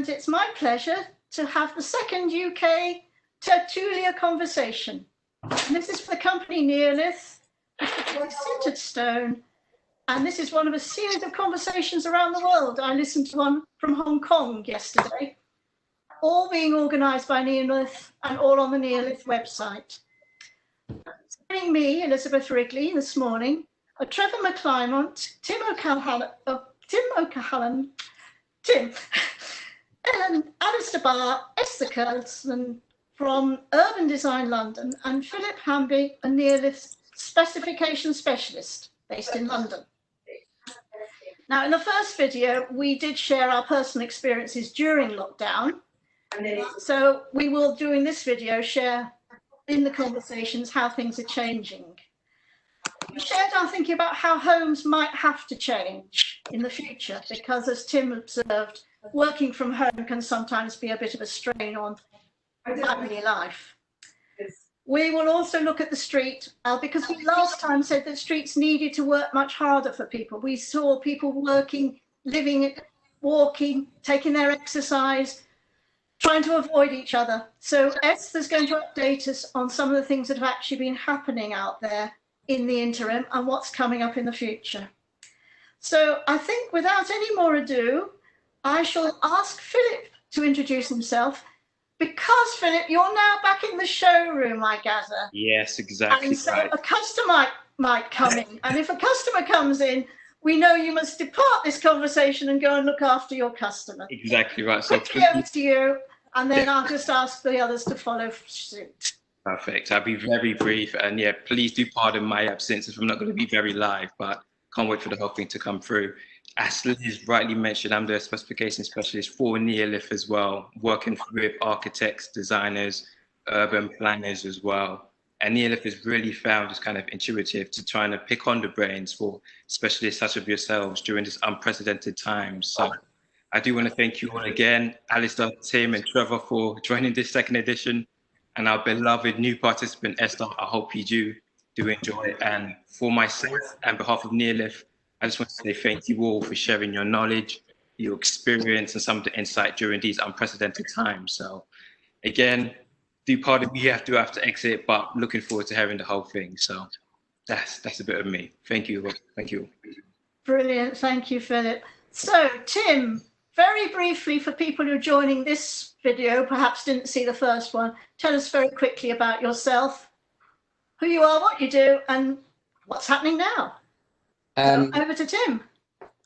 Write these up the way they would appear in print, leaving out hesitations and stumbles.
and it's my pleasure to have the second UK Tertulia conversation. And this is for the company Neolith, sintered stone, and this is one of a series of conversations around the world. I listened to one from Hong Kong yesterday, all being organised by Neolith and all on the Neolith website. Joining me, Elizabeth Wrigley, this morning are Trevor McClymont, Tim O'Callaghan, Ellen Alistair Barr, Esther Curlson from Urban Design London, and Philip Hamby, a Neolith specification specialist based in London. Now, in the first video, we did share our personal experiences during lockdown. So we will, during this video, share in the conversations how things are changing. We shared our thinking about how homes might have to change in the future, because as Tim observed, working from home can sometimes be a bit of a strain on family life. We will also look at the street, because we last time said that streets needed to work much harder for people. We saw people working, living, walking, taking their exercise, trying to avoid each other. So Esther's going to update us on some of the things that have actually been happening out there in the interim and what's coming up in the future. So I think without any more ado, I shall ask Philip to introduce himself, because Philip, you're now back in the showroom, I gather. Yes, exactly. And so a customer might come in, and if a customer comes in, we know you must depart this conversation and go and look after your customer. Exactly right. So quickly over to you, and then I'll just ask the others to follow suit. Perfect. I'll be very brief, and yeah, please do pardon my absence if I'm not going to be very live, but can't wait for the whole thing to come through. As Liz rightly mentioned, I'm the specification specialist for Neolith as well, working with architects, designers, urban planners as well. And Neolith is really found as kind of intuitive to trying to pick on the brains for specialists such as yourselves during this unprecedented time. So I do want to thank you all again, Alistair, Tim, and Trevor, for joining this second edition. And our beloved new participant, Esther, I hope you do enjoy it. And for myself and behalf of Neolith, I just want to say thank you all for sharing your knowledge, your experience, and some of the insight during these unprecedented times. So again, do pardon me, you have to exit, but looking forward to hearing the whole thing. So that's a bit of me. Thank you. Thank you. Brilliant. Thank you, Philip. So Tim, very briefly, for people who are joining this video, perhaps didn't see the first one, tell us very quickly about yourself, who you are, what you do, and what's happening now. Over to Tim.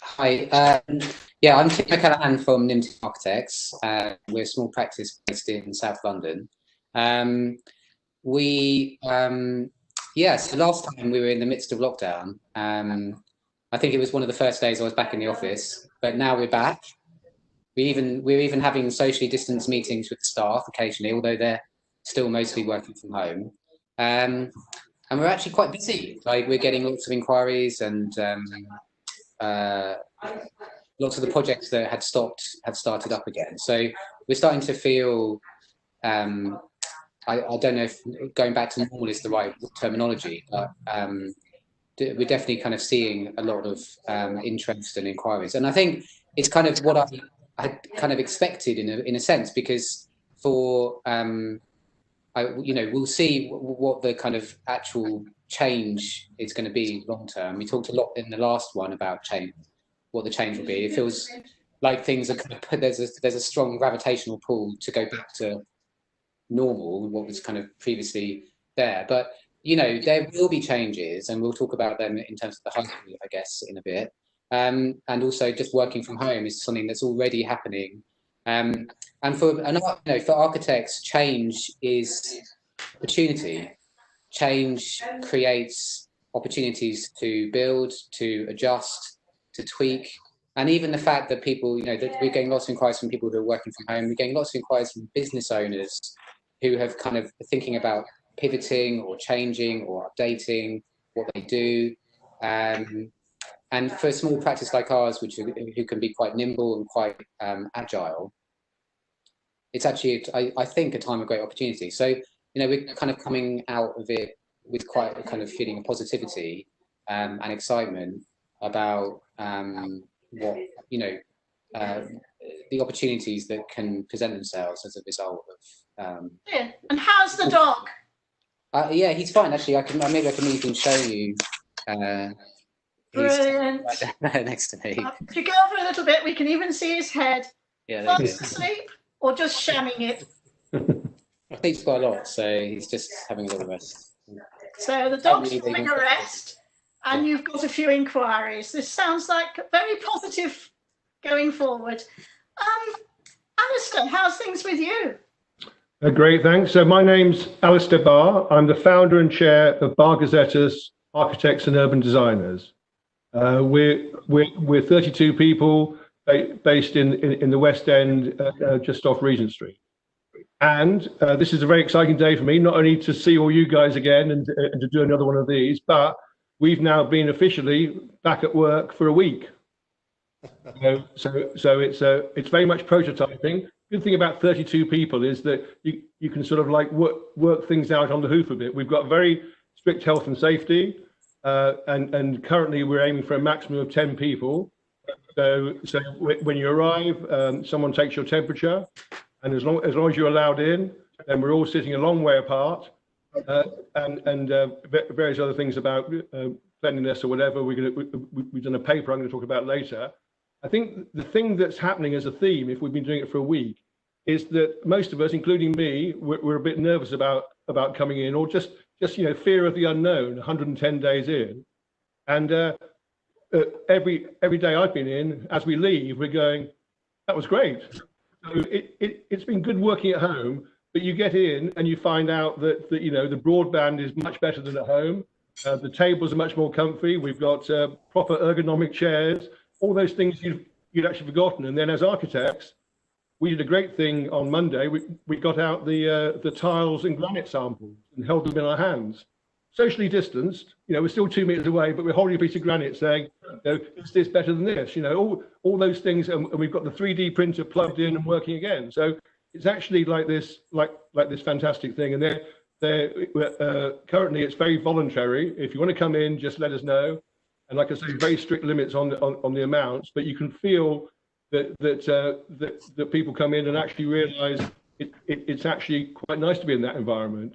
Hi. Yeah, I'm Tim O'Callaghan from Neolith Architects. We're a small practice based in South London. So last time we were in the midst of lockdown. I think it was one of the first days I was back in the office, but now we're back. We're even having socially distanced meetings with the staff occasionally, although they're still mostly working from home. And we're actually quite busy. Like, we're getting lots of inquiries, and lots of the projects that had stopped have started up again. So we're starting to feel, I don't know if going back to normal is the right terminology, but we're definitely kind of seeing a lot of interest and inquiries. And I think it's kind of what I had kind of expected in a sense, because for we'll see what the kind of actual change is going to be long term. We talked a lot in the last one about change, what the change will be. It feels like things are kind of there's a strong gravitational pull to go back to normal, what was kind of previously there. But there will be changes, and we'll talk about them in terms of the high school, I guess, in a bit. And also just working from home is something that's already happening. And for architects, change is opportunity. Change creates opportunities to build, to adjust, to tweak. And even the fact that people, that we're getting lots of inquiries from people who are working from home, we're getting lots of inquiries from business owners who have kind of thinking about pivoting or changing or updating what they do. And for a small practice like ours, who can be quite nimble and quite agile, it's actually, I think, a time of great opportunity. So, we're kind of coming out of it with quite a kind of feeling of positivity and excitement about what the opportunities that can present themselves as a result of. Yeah. And how's the dog? Yeah, he's fine actually. Maybe I can even show you. Brilliant. Right down there next to me. If you go over a little bit, we can even see his head. Yeah, Fast asleep or just shamming it? He sleeps quite a lot, so he's just having a little rest. So the dog's having a rest, and you've got a few inquiries. This sounds like very positive going forward. Alistair, how's things with you? Great, thanks. So my name's Alistair Barr. I'm the founder and chair of Barr Gazettas Architects and Urban Designers. We're 32 people based in the West End, just off Regent Street. And this is a very exciting day for me, not only to see all you guys again and to do another one of these, but we've now been officially back at work for a week. So it's very much prototyping. Good thing about 32 people is that you can sort of like work things out on the hoof a bit. We've got very strict health and safety, and currently we're aiming for a maximum of 10 people. So when you arrive, someone takes your temperature, and as long as you're allowed in, then we're all sitting a long way apart, and various other things about cleanliness or whatever. We've done a paper I'm going to talk about later. I think the thing that's happening as a theme, if we've been doing it for a week, is that most of us, including me, we're a bit nervous about coming in, or just fear of the unknown. 110 days in, and every day I've been in, as we leave, we're going, that was great. So it's been good working at home, but you get in and you find out that the broadband is much better than at home. The tables are much more comfy. We've got proper ergonomic chairs. All those things you'd actually forgotten. And then as architects, we did a great thing on Monday. We got out the tiles and granite samples and held them in our hands, socially distanced. We're still 2 meters away, but we're holding a piece of granite saying, is this better than this? All those things, and we've got the 3D printer plugged in and working again. So it's actually like this fantastic thing. And currently it's very voluntary. If you want to come in, just let us know. And like I say, very strict limits on the amounts, but you can feel that people come in and actually realise it's actually quite nice to be in that environment.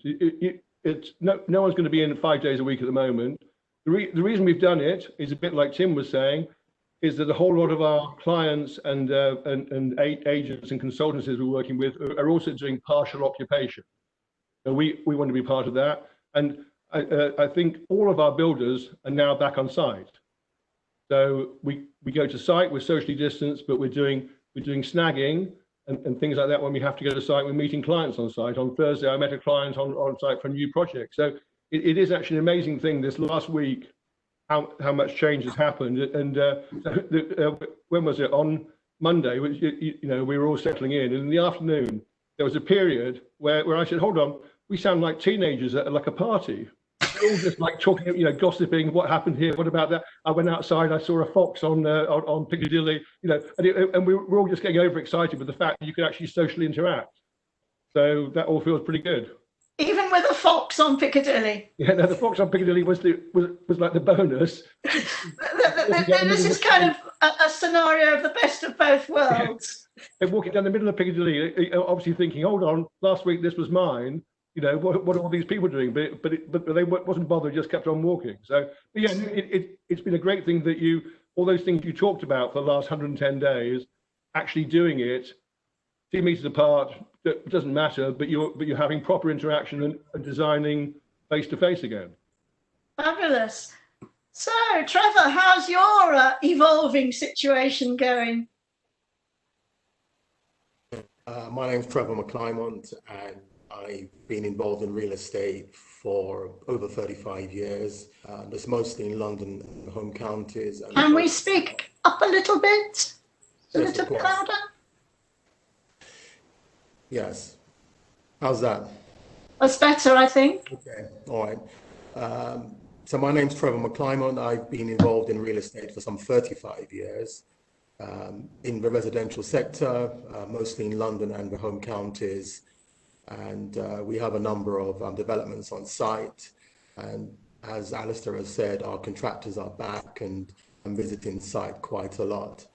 No one's going to be in 5 days a week at the moment. The reason we've done it is a bit like Tim was saying, is that a whole lot of our clients and agents and consultancies we're working with are also doing partial occupation. So we want to be part of that. And I think all of our builders are now back on site. So we go to site, we're socially distanced, but we're doing snagging and things like that when we have to go to site. We're meeting clients on site. On Thursday, I met a client on site for a new project. So it is actually an amazing thing this last week, how much change has happened. And when was it? On Monday, which, we were all settling in. And in the afternoon, there was a period where I said, hold on, we sound like teenagers at like a party. We're all just like talking, gossiping. What happened here? What about that? I went outside. I saw a fox on Piccadilly. And we're all just getting overexcited with the fact that you could actually socially interact. So that all feels pretty good. Even with a fox on Piccadilly. Yeah, no, the fox on Piccadilly was like the bonus. This is kind of a scenario of the best of both worlds. And walking down the middle of Piccadilly, obviously thinking, hold on, last week this was mine. What are all these people doing? But they wasn't bothered, just kept on walking. So yeah, it's been a great thing that all those things you talked about for the last 110 days, actually doing it 2 meters apart, it doesn't matter, but you're having proper interaction and designing face to face again. Fabulous. So Trevor, how's your evolving situation going? My name's Trevor McClymont, and I've been involved in real estate for over 35 years. That's mostly in London and home counties. Can we speak up a little bit? A little bit louder? Yes. How's that? That's better, I think. Okay. All right. So my name's Trevor McClymont. I've been involved in real estate for some 35 years in the residential sector, mostly in London and the home counties. And we have a number of developments on site. And as Alistair has said, our contractors are back and visiting site quite a lot.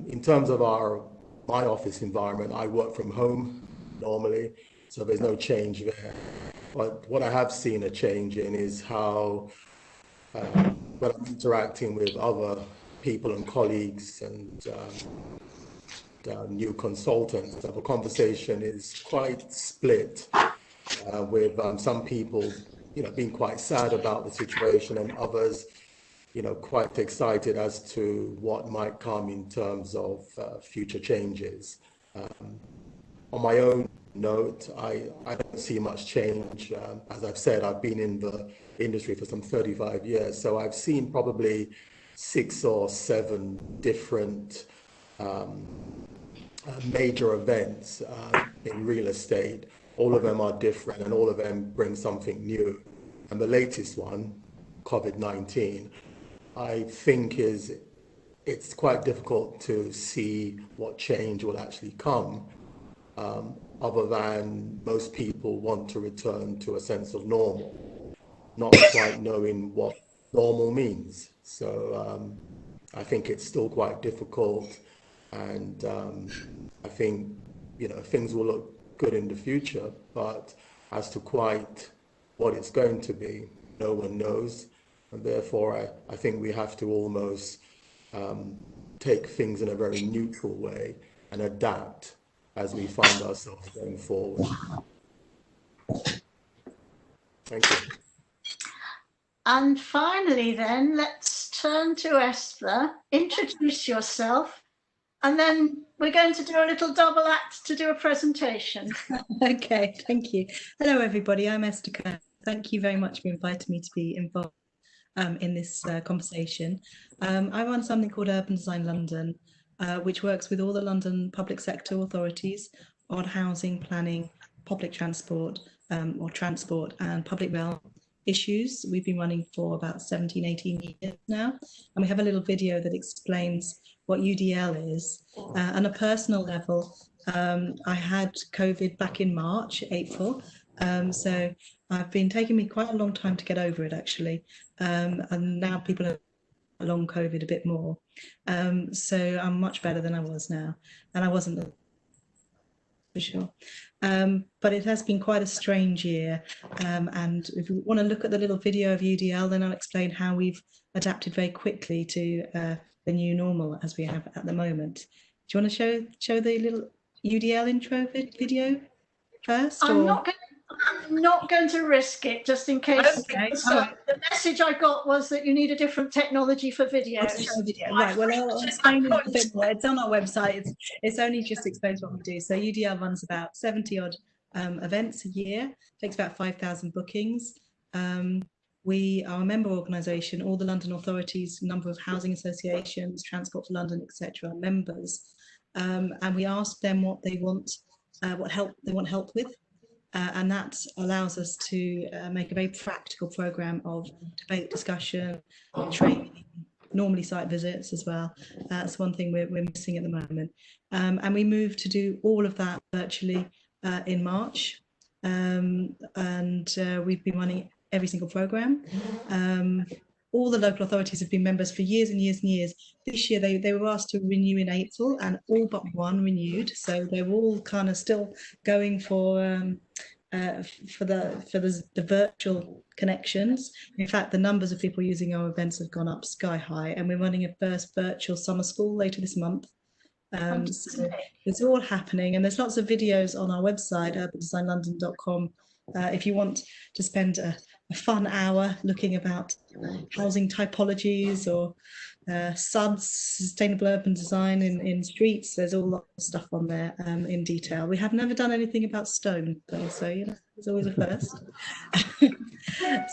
In terms of our my office environment, I work from home normally, so there's no change there. But what I have seen a change in is how, when I'm interacting with other people and colleagues and new consultants, the conversation is quite split, with some people, being quite sad about the situation, and others, quite excited as to what might come in terms of future changes. On my own note, I don't see much change. As I've said, I've been in the industry for some 35 years, so I've seen probably 6 or 7 different major events in real estate. All of them are different and all of them bring something new. And the latest one, COVID-19, I think it's quite difficult to see what change will actually come, other than most people want to return to a sense of normal, not quite knowing what normal means. So I think it's still quite difficult, and I think things will look good in the future, but as to quite what it's going to be, no one knows, and therefore I think we have to almost take things in a very neutral way and adapt as we find ourselves going forward. Thank you. And finally then, let's turn to Esther. Introduce yourself, and then we're going to do a little double act to do a presentation. Okay, thank you. Hello everybody, I'm Esther Kerr. Thank you very much for inviting me to be involved in this conversation. I run something called Urban Design London, which works with all the London public sector authorities on housing, planning, public transport, or transport and public realm issues. We've been running for about 17, 18 years now, and we have a little video that explains what UDL is. On a personal level, I had COVID back in March, April, so I've been taking me quite a long time to get over it actually, and now people are long COVID a bit more, so I'm much better than I was now, and I wasn't for sure, but it has been quite a strange year, and if you want to look at the little video of UDL, then I'll explain how we've adapted very quickly to the new normal as we have at the moment. Do you want to show the little UDL intro video first? I'm not going to risk it, just in case. Okay. The message I got was that you need a different technology for videos. Right, well, I'll explain it a bit more. It's on our website. It's only just explains what we do. So UDL runs about 70 odd events a year, takes about 5,000 bookings. We are a member organisation. All the London authorities, number of housing associations, Transport for London, etc., are members, and we ask them what they want, what help they want help with. And that allows us to make a very practical programme of debate, discussion, training, normally site visits as well. That's one thing we're missing at the moment. And we moved to do all of that virtually in March. And we've been running every single programme. All the local authorities have been members for years and years and years. This year they were asked to renew in April, and all but one renewed. So they're all kind of still going for the virtual connections. In fact, the numbers of people using our events have gone up sky high, and we're running a first virtual summer school later this month. So it's all happening, and there's lots of videos on our website, urbandesignlondon.com. If you want to spend a fun hour looking about housing typologies or SUDs, sustainable urban design in streets, there's all lots of stuff on there in detail. We have never done anything about stone though, so it's always a first.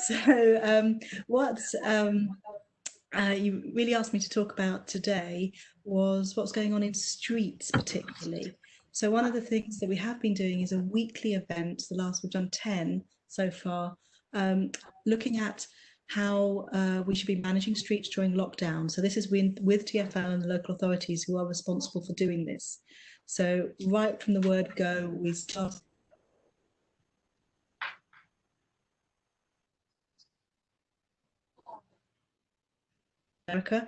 So what you really asked me to talk about today was what's going on in streets particularly. So one of the things that we have been doing is a weekly event. We've done 10 so far, looking at how we should be managing streets during lockdown. So this is with TfL and the local authorities who are responsible for doing this. So right from the word go, we start America.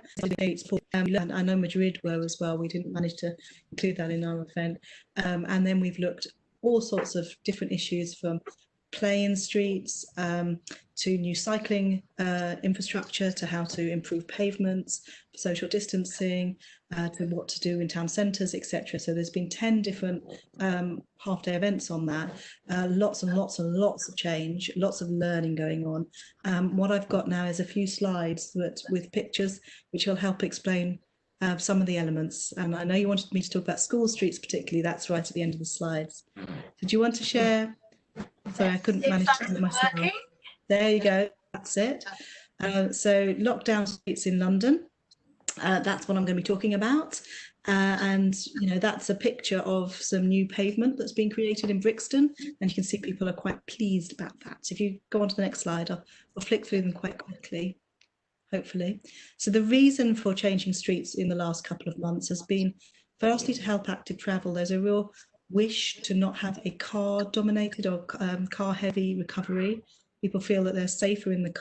And I know Madrid were as well. We didn't manage to include that in our event. And then we've looked all sorts of different issues, from play-in streets to new cycling infrastructure, to how to improve pavements, social distancing, to what to do in town centres, etc. So there's been 10 different half-day events on that. Lots and lots and lots of change, lots of learning going on. What I've got now is a few slides with pictures which will help explain some of the elements. And I know you wanted me to talk about school streets particularly. That's right at the end of the slides. Did you want to share? Sorry, I couldn't manage to do it myself. There you go. That's it. So lockdown streets in London. That's what I'm going to be talking about. And, you know, that's a picture of some new pavement that's been created in Brixton. And you can see people are quite pleased about that. So if you go on to the next slide, I'll flick through them quite quickly, hopefully. So the reason for changing streets in the last couple of months has been, firstly, to help active travel. There's a real wish to not have a car-dominated or car-heavy recovery. People feel that they're safer in their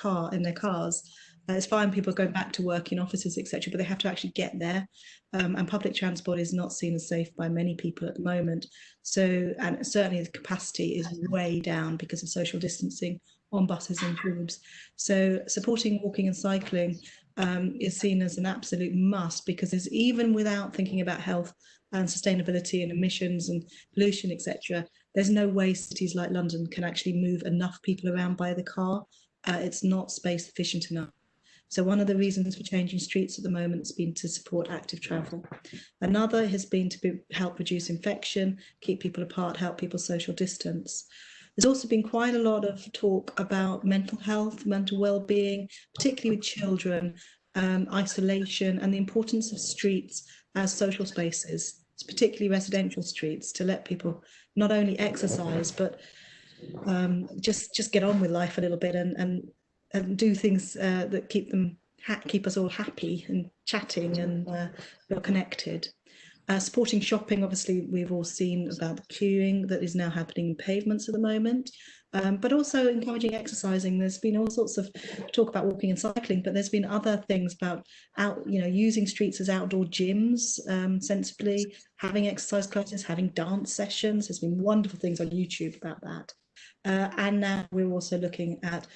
cars. It's fine, people going back to work in offices, etc., but they have to actually get there. And public transport is not seen as safe by many people at the moment. So, and certainly the capacity is way down because of social distancing on buses and tubes. So supporting walking and cycling is seen as an absolute must, because there's, even without thinking about health and sustainability and emissions and pollution, etc., there's no way cities like London can actually move enough people around by the car. It's not space efficient enough. So one of the reasons for changing streets at the moment has been to support active travel. Another has been to help reduce infection, keep people apart, help people social distance. There's also been quite a lot of talk about mental health, mental well-being, particularly with children, isolation, and the importance of streets as social spaces, particularly residential streets, to let people not only exercise but just get on with life a little bit and do things that keep us all happy and chatting and feel connected. Supporting shopping, obviously we've all seen about the queuing that is now happening in pavements at the moment, but also encouraging exercising. There's been all sorts of talk about walking and cycling, but there's been other things about using streets as outdoor gyms sensibly, having exercise classes, having dance sessions. There's been wonderful things on YouTube about that. And now we're also looking at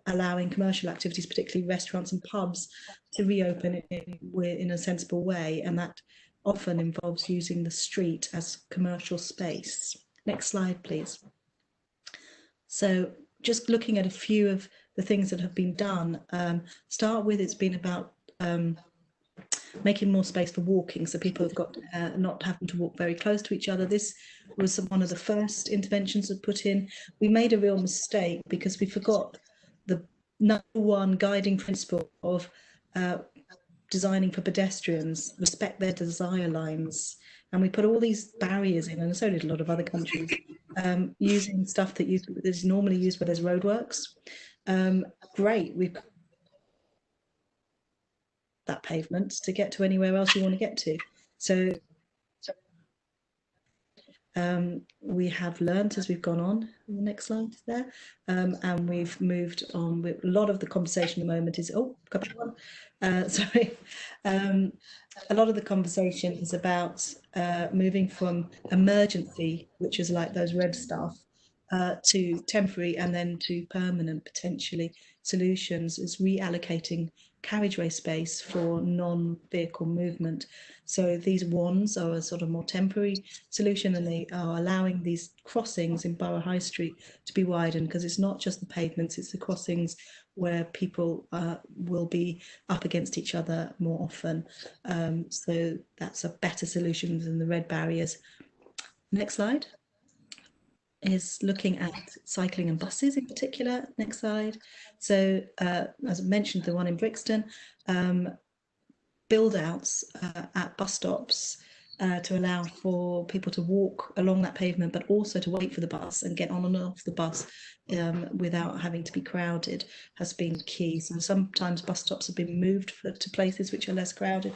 allowing commercial activities, particularly restaurants and pubs, to reopen in a sensible way, and that often involves using the street as commercial space. Next slide, please. So just looking at a few of the things that have been done, start with, it's been about making more space for walking, so people have got not having to walk very close to each other. This was one of the first interventions that put in. We made a real mistake because we forgot the number one guiding principle of designing for pedestrians: respect their desire lines. And we put all these barriers in, and so did a lot of other countries, using stuff that is normally used where there's roadworks. Great, we've that pavement to get to anywhere else you want to get to. So we have learnt as we've gone on. The next slide is there, and we've moved on. With a lot of the conversation at the moment is sorry. A lot of the conversation is about moving from emergency, which is like those red stuff, to temporary and then to permanent, potentially, solutions, is reallocating carriageway space for non-vehicle movement. So these wands are a sort of more temporary solution, and they are allowing these crossings in Borough High Street to be widened, because it's not just the pavements, it's the crossings where people will be up against each other more often. So that's a better solution than the red barriers. Next slide is looking at cycling and buses in particular. Next slide. So as I mentioned, the one in Brixton, build outs at bus stops to allow for people to walk along that pavement, but also to wait for the bus and get on and off the bus without having to be crowded, has been key. So sometimes bus stops have been moved to places which are less crowded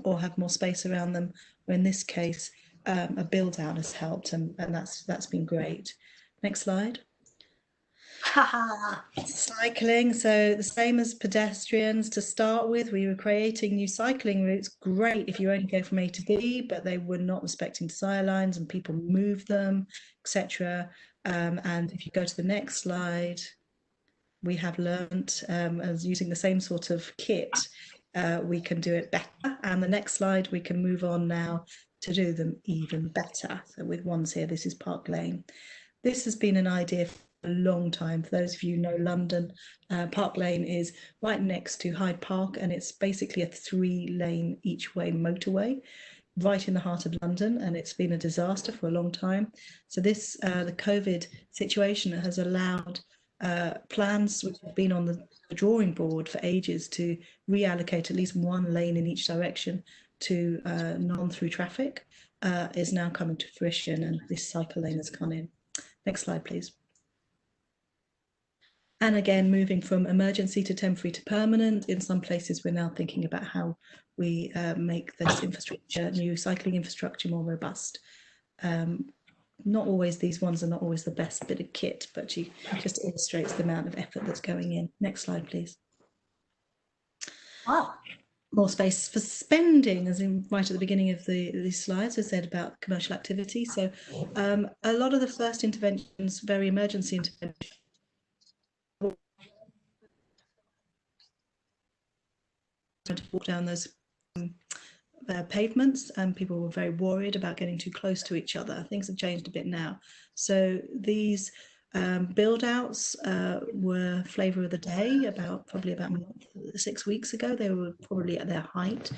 or have more space around them, or in this case, a build out has helped, and that's been great. Next slide. Cycling, so the same as pedestrians to start with. We were creating new cycling routes. Great if you only go from A to B, but they were not respecting desire lines and people moved them, etc. And if you go to the next slide, we have learnt as using the same sort of kit, we can do it better. And the next slide, we can move on now to do them even better. So with ones here, this is Park Lane. This has been an idea for a long time. For those of you who know London, Park Lane is right next to Hyde Park, and it's basically a 3-lane each way motorway right in the heart of London, and it's been a disaster for a long time. So this, the COVID situation has allowed plans which have been on the drawing board for ages to reallocate at least 1 lane in each direction to non-through traffic is now coming to fruition, and this cycle lane has come in. Next slide, please. And again, moving from emergency to temporary to permanent. In some places, we're now thinking about how we make this infrastructure, new cycling infrastructure, more robust. Not always, these ones are not always the best bit of kit, but she just illustrates the amount of effort that's going in. Next slide, please. Wow. More space for spending, as in right at the beginning of these slides, I said about commercial activity. So a lot of the first interventions, very emergency interventions, to walk down those pavements, and people were very worried about getting too close to each other. Things have changed a bit now. So these build outs were flavour of the day probably about 6 weeks ago. They were probably at their height.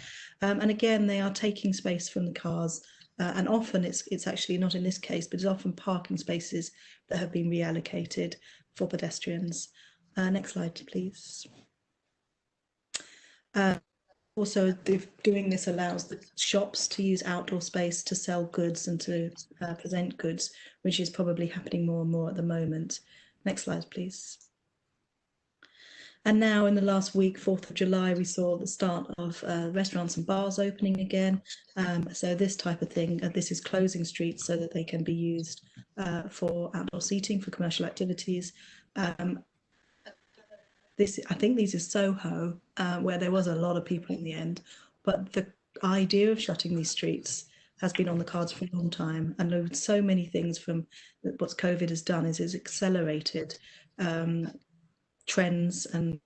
And again, they are taking space from the cars. And often it's actually not in this case, but it's often parking spaces that have been reallocated for pedestrians. Next slide, please. Also, doing this allows the shops to use outdoor space to sell goods and to present goods, which is probably happening more and more at the moment. Next slide, please. And now in the last week, 4th of July, we saw the start of restaurants and bars opening again. So this type of thing, this is closing streets so that they can be used for outdoor seating, for commercial activities. I think these are Soho, where there was a lot of people in the end, but the idea of shutting these streets has been on the cards for a long time. And so many things from what COVID has done is it's accelerated trends and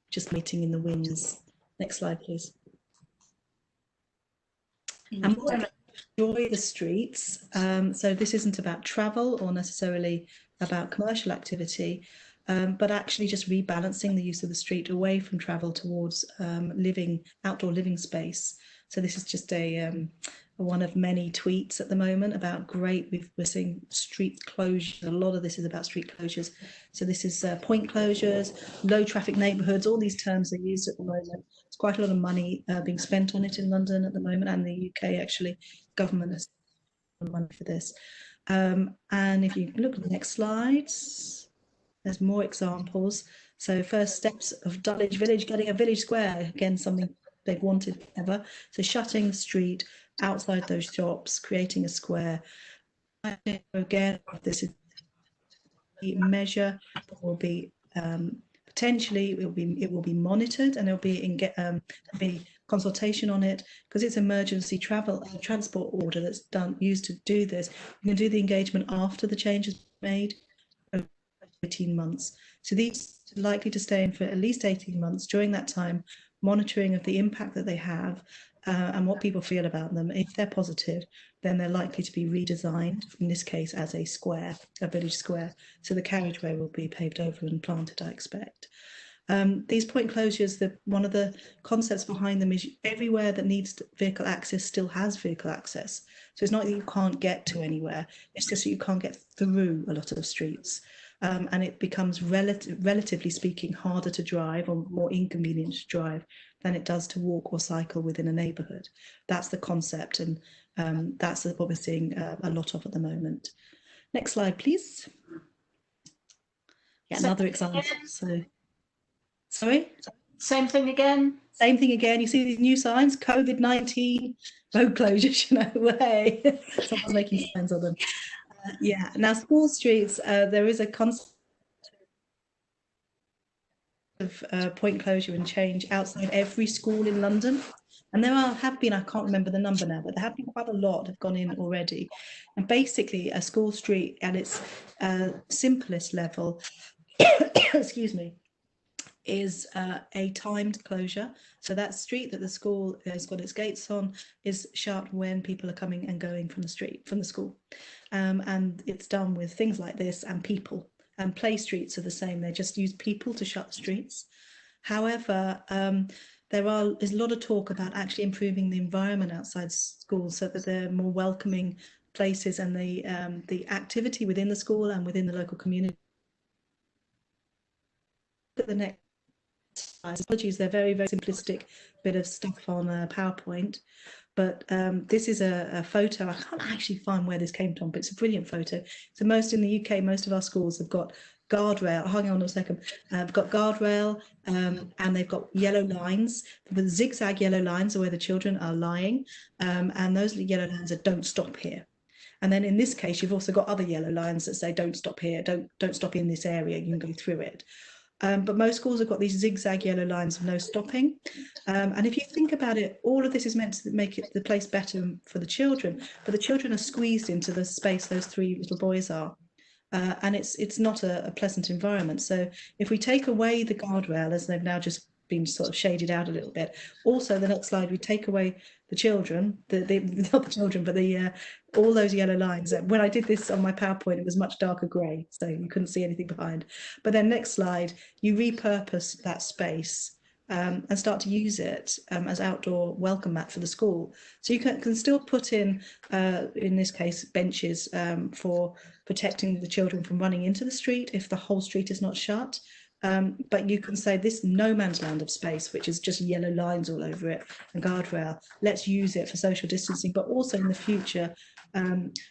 just meeting in the winds. Next slide, please. And enjoy the streets. So this isn't about travel or necessarily about commercial activity, but actually just rebalancing the use of the street away from travel towards outdoor living space. So this is just one of many tweets at the moment about we're seeing street closures. A lot of this is about street closures. So this is point closures, low traffic neighbourhoods, all these terms are used at the moment. There's quite a lot of money being spent on it in London at the moment, and the UK actually, government has money for this. And if you look at the next slides, there's more examples. So first steps of Dulwich Village, getting a village square, again, something they've wanted ever. So shutting the street outside those shops, creating a square. Again, this is a measure that will be potentially it will be monitored, and there'll be consultation on it, because it's emergency transport order that's used to do this. You can do the engagement after the change is made, 18 months. So these are likely to stay in for at least 18 months. During that time, monitoring of the impact that they have and what people feel about them. If they're positive, then they're likely to be redesigned, in this case as a square, a village square. So the carriageway will be paved over and planted, I expect. These point closures, one of the concepts behind them is everywhere that needs vehicle access still has vehicle access. So it's not that you can't get to anywhere, it's just that you can't get through a lot of the streets. And it becomes, relatively speaking, harder to drive or more inconvenient to drive than it does to walk or cycle within a neighbourhood. That's the concept, and that's what we're seeing a lot of at the moment. Next slide, please. Yeah, another example. So, sorry? Same thing again. Same thing again. You see these new signs, COVID-19, road closures, way. Someone's making signs of them. Yeah. Now, school streets, there is a concept of point closure and change outside every school in London. And there have been, I can't remember the number now, but there have been quite a lot have gone in already. And basically, a school street at its simplest level, excuse me, is a timed closure. So that street that the school has got its gates on is shut when people are coming and going from the school. And it's done with things like this and people. And play streets are the same. They just use people to shut the streets. However, there's a lot of talk about actually improving the environment outside schools so that they're more welcoming places, and the activity within the school and within the local community. The next slide. Apologies, they're very, very simplistic bit of stuff on PowerPoint. But this is a photo. I can't actually find where this came from, but it's a brilliant photo. So in the UK, most of our schools have got guardrail. Hang on a second. I've got guardrail, and they've got yellow lines. The zigzag yellow lines are where the children are lying, and those yellow lines are "Don't stop here." And then in this case, you've also got other yellow lines that say "Don't stop here. Don't stop in this area. You can go through it." But most schools have got these zigzag yellow lines of no stopping. And if you think about it, all of this is meant to make the place better for the children, but the children are squeezed into the space those three little boys are. And it's not a pleasant environment. So if we take away the guardrail, as they've now just been sort of shaded out a little bit, also the next slide, we take away the children, not the children, but all those yellow lines. When I did this on my PowerPoint, it was much darker grey, so you couldn't see anything behind. But then next slide, you repurpose that space and start to use it as outdoor welcome mat for the school. So you can still put in this case, benches for protecting the children from running into the street if the whole street is not shut. But you can say this no man's land of space, which is just yellow lines all over it and guardrail. Let's use it for social distancing, but also in the future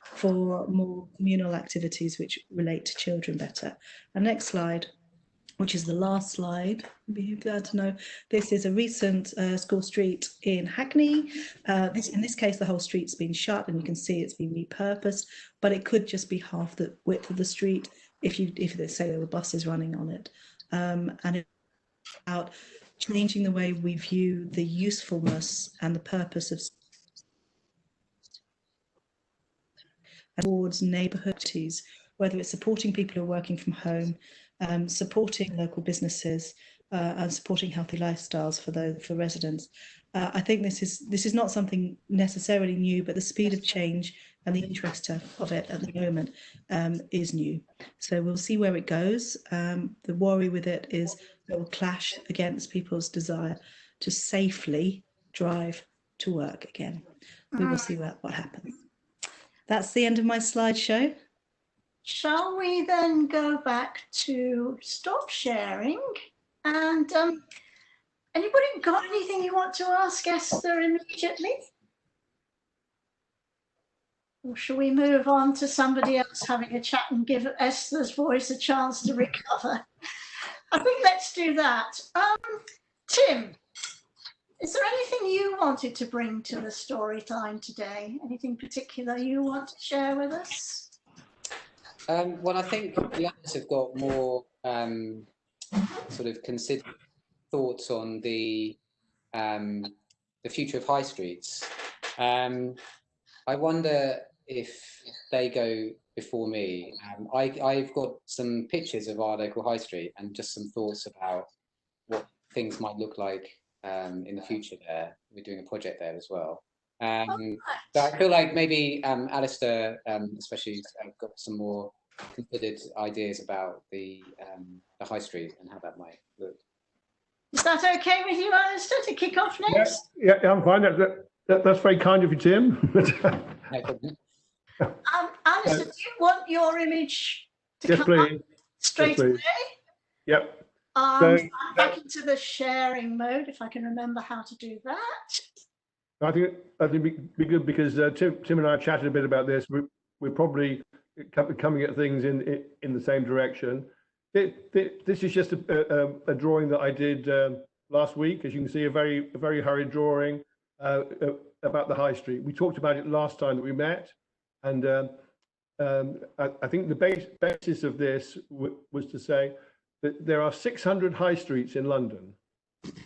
for more communal activities which relate to children better. And next slide, which is the last slide. Be glad to know this is a recent school street in Hackney. In this case, the whole street's been shut, and you can see it's been repurposed, but it could just be half the width of the street if they say there were buses running on it. And it's about changing the way we view the usefulness and the purpose of towards neighbourhoods, whether it's supporting people who are working from home, supporting local businesses, and supporting healthy lifestyles for residents. I think this is not something necessarily new, but the speed of change and the interest of it at the moment is new. So we'll see where it goes. The worry with it is it will clash against people's desire to safely drive to work again. We will see what happens. That's the end of my slideshow. Shall we then go back to stop sharing? And anybody got anything you want to ask Esther immediately? Or shall we move on to somebody else having a chat and give Esther's voice a chance to recover? I think let's do that. Tim, is there anything you wanted to bring to the story time today? Anything particular you want to share with us? Well, I think the others have got more sort of considered thoughts on the future of high streets. I wonder if they go before me. I've got some pictures of our local high street and just some thoughts about what things might look like in the future there. We're doing a project there as well. So I feel like maybe Alistair, especially, got some more considered ideas about the high street and how that might look. Is that okay with you, Alistair, to kick off next? Yeah, I'm fine. That's very kind of you, Tim. Alistair, do you want your image to Yes, come please. up straight Yes, please. away? Yep. I'm back into the sharing mode, if I can remember how to do that. I think it'd be good because Tim and I chatted a bit about this. We're probably coming at things in the same direction. This is just a drawing that I did last week. As you can see, a very hurried drawing about the high street. We talked about it last time that we met, and I think the basis of this was to say that there are 600 high streets in London,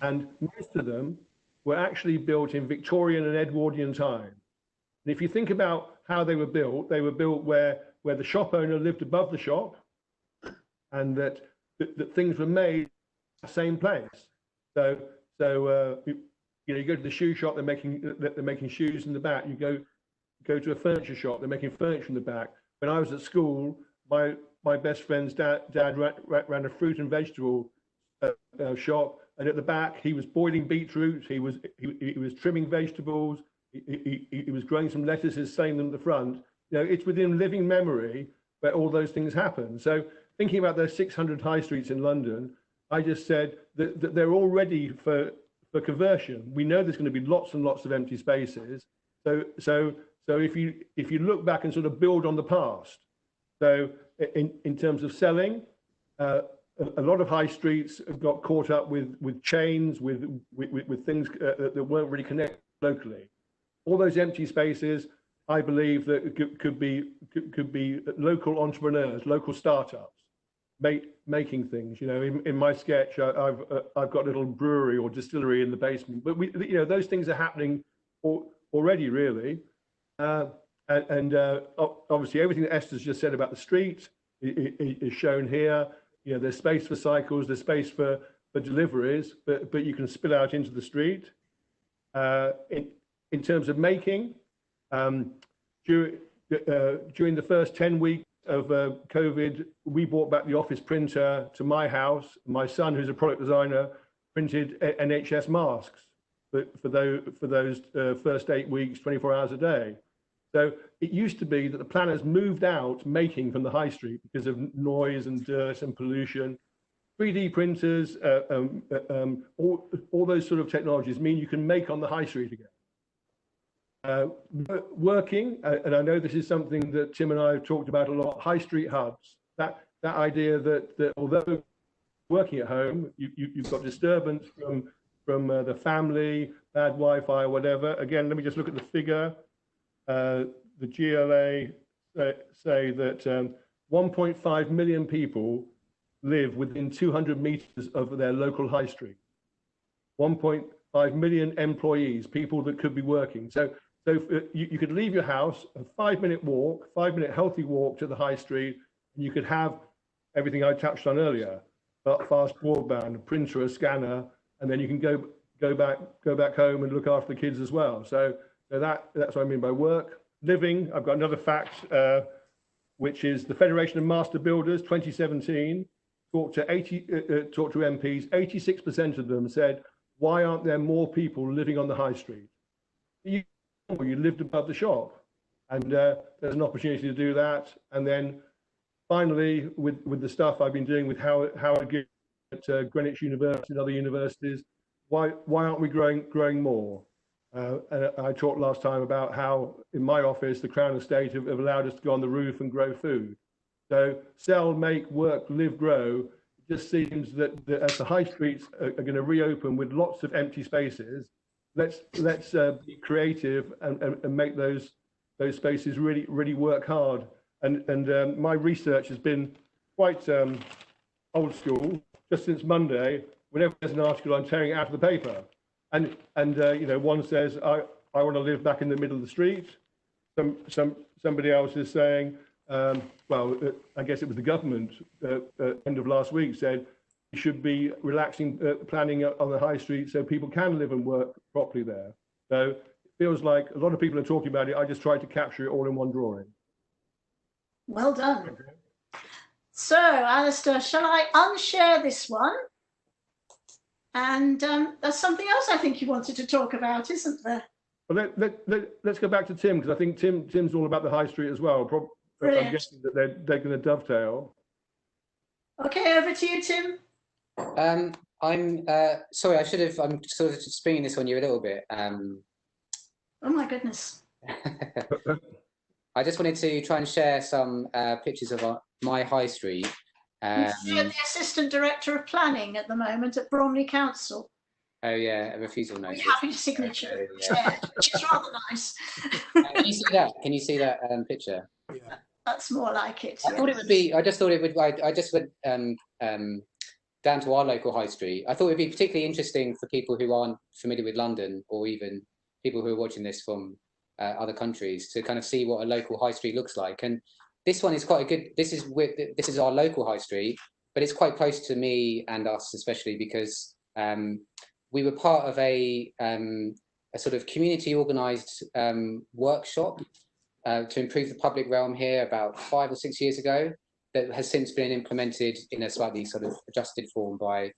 and most of them were actually built in Victorian and Edwardian time. And if you think about how they were built where the shop owner lived above the shop, and that things were made in the same place. So you go to the shoe shop, they're making shoes in the back. You go to a furniture shop, they're making furniture in the back. When I was at school, my best friend's dad ran a fruit and vegetable shop, and at the back he was boiling beetroot, he was trimming vegetables, he was growing some lettuces, selling them at the front. It's within living memory where all those things happen. So thinking about those 600 high streets in London, I just said that they're all ready for conversion. We know there's going to be lots and lots of empty spaces. So if you look back and sort of build on the past, so in terms of selling, a lot of high streets got caught up with chains, with things that weren't really connected locally. All those empty spaces, I believe that could be local entrepreneurs, local startups, making things. In my sketch, I've got a little brewery or distillery in the basement, but those things are happening already, really. And obviously everything that Esther's just said about the street is shown here. There's space for cycles, there's space for deliveries, but you can spill out into the street. In terms of making, during the first 10 weeks of COVID, we brought back the office printer to my house. My son, who's a product designer, printed NHS masks for those first 8 weeks, 24 hours a day. So it used to be that the planners moved out making from the high street because of noise and dirt and pollution. 3D printers, all those sort of technologies mean you can make on the high street again. Working, and I know this is something that Tim and I have talked about a lot, high street hubs, that idea that although working at home, you've got disturbance from the family, bad Wi-Fi or whatever. Again, let me just look at the figure. The GLA say that 1.5 million people live within 200 meters of their local high street. 1.5 million employees, people that could be working. So you could leave your house, a 5-minute walk, 5-minute healthy walk to the high street, and you could have everything I touched on earlier, fast broadband, a printer, a scanner, and then you can go back home and look after the kids as well. So that's what I mean by work. Living, I've got another fact, which is the Federation of Master Builders 2017 talked to MPs. 86% of them said, why aren't there more people living on the high street? You lived above the shop, and there's an opportunity to do that. And then finally, with the stuff I've been doing with Howard Gill at Greenwich University and other universities, why aren't we growing more? And I talked last time about how in my office, the Crown Estate have allowed us to go on the roof and grow food. So sell, make, work, live, grow. It just seems that as the high streets are going to reopen with lots of empty spaces, let's be creative and make those spaces really work hard. And my research has been quite old school. Just since Monday, whenever there's an article, I'm tearing it out of the paper. And one says, I want to live back in the middle of the street. Somebody else is saying, I guess it was the government end of last week said we should be relaxing planning on the high street so people can live and work properly there. So it feels like a lot of people are talking about it. I just tried to capture it all in one drawing. Well done. So, Alistair, shall I unshare this one? And there's something else I think you wanted to talk about, isn't there? Well, let's go back to Tim, because I think Tim's all about the high street as well. Brilliant. I'm guessing that they're going to dovetail. Okay, over to you, Tim. I'm sorry, I'm sort of spinning this on you a little bit. Oh my goodness. I just wanted to try and share some pictures of my high street. You're the Assistant Director of Planning at the moment at Bromley Council. Oh yeah, a refusal notice. Happy signature, yeah, which is rather nice. Can you see that? Can you see that picture? Yeah. That's more like it. I thought it would be. I just thought it would. I just went down to our local high street. I thought it would be particularly interesting for people who aren't familiar with London, or even people who are watching this from other countries, to kind of see what a local high street looks like. And this one is quite a good. This is our local high street, but it's quite close to me and us, especially because we were part of a sort of community organised workshop to improve the public realm here about 5 or 6 years ago, that has since been implemented in a slightly sort of adjusted form by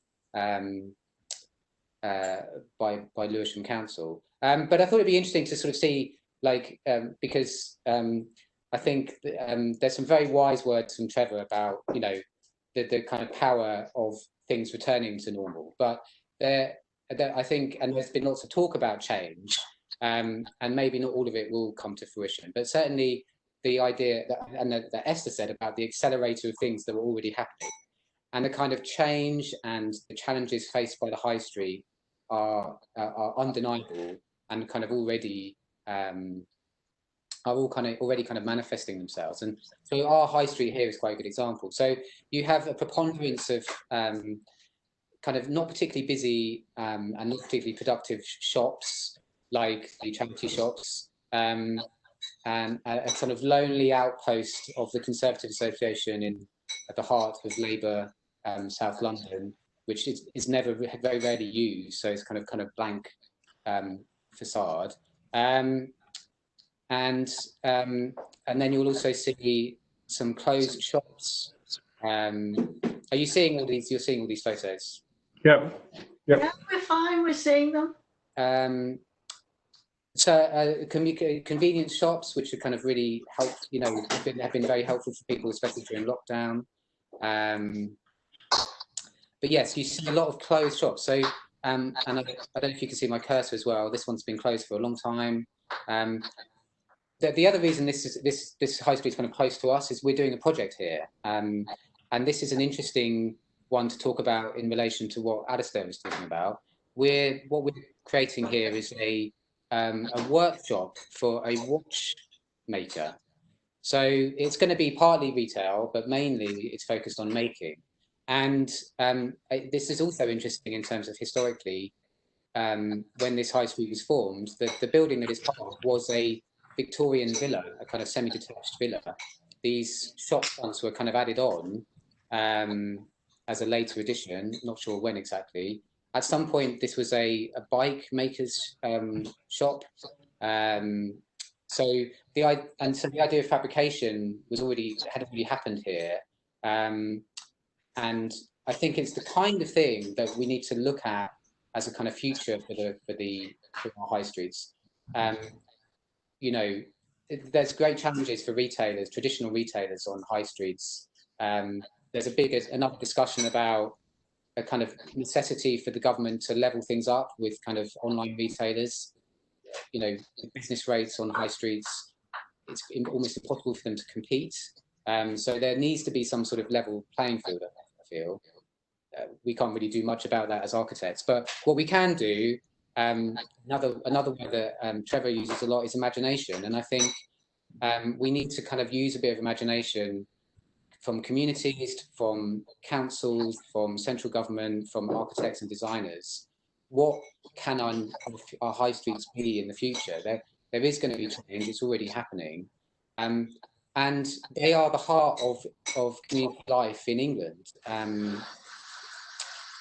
Lewisham Council. But I thought it'd be interesting to sort of see, like, because I think there's some very wise words from Trevor about, you know, the kind of power of things returning to normal. But I think, and there's been lots of talk about change, and maybe not all of it will come to fruition, but certainly the idea that Esther said about the accelerator of things that were already happening, and the kind of change and the challenges faced by the high street are undeniable, and kind of already already kind of manifesting themselves. And so our high street here is quite a good example. So you have a preponderance of kind of not particularly busy and not particularly productive shops, like the charity shops, and a sort of lonely outpost of the Conservative Association at the heart of Labour South London, which is never very rarely used, so it's kind of blank facade. And then you'll also see some closed shops. Are you seeing all these? You're seeing all these photos? Yeah. Yeah, we're fine. We're seeing them. So convenience shops, which are kind of really helped, you know, have been very helpful for people, especially during lockdown. But yes, you see a lot of closed shops. So and I don't know if you can see my cursor as well. This one's been closed for a long time. The other reason this high street is kind of close to us is we're doing a project here, and this is an interesting one to talk about in relation to what Alistair was talking about. What we're creating here is a workshop for a watchmaker. So it's going to be partly retail, but mainly it's focused on making. And this is also interesting in terms of historically, when this high street was formed, the building that is part of was a Victorian villa, a kind of semi-detached villa. These shop fronts were kind of added on as a later addition, not sure when exactly. At some point, this was a bike maker's shop. So the idea of fabrication had already happened here. And I think it's the kind of thing that we need to look at as a kind of future for our high streets. You know, there's great challenges for retailers, traditional retailers on high streets. There's another discussion about a kind of necessity for the government to level things up with kind of online retailers. You know, business rates on high streets, it's almost impossible for them to compete. So there needs to be some sort of level playing field, I feel. We can't really do much about that as architects, but what we can do, another way that Trevor uses a lot is imagination. And I think we need to kind of use a bit of imagination from communities, from councils, from central government, from architects and designers. What can our high streets be in the future? There is going to be change, it's already happening. And they are the heart of community life in England.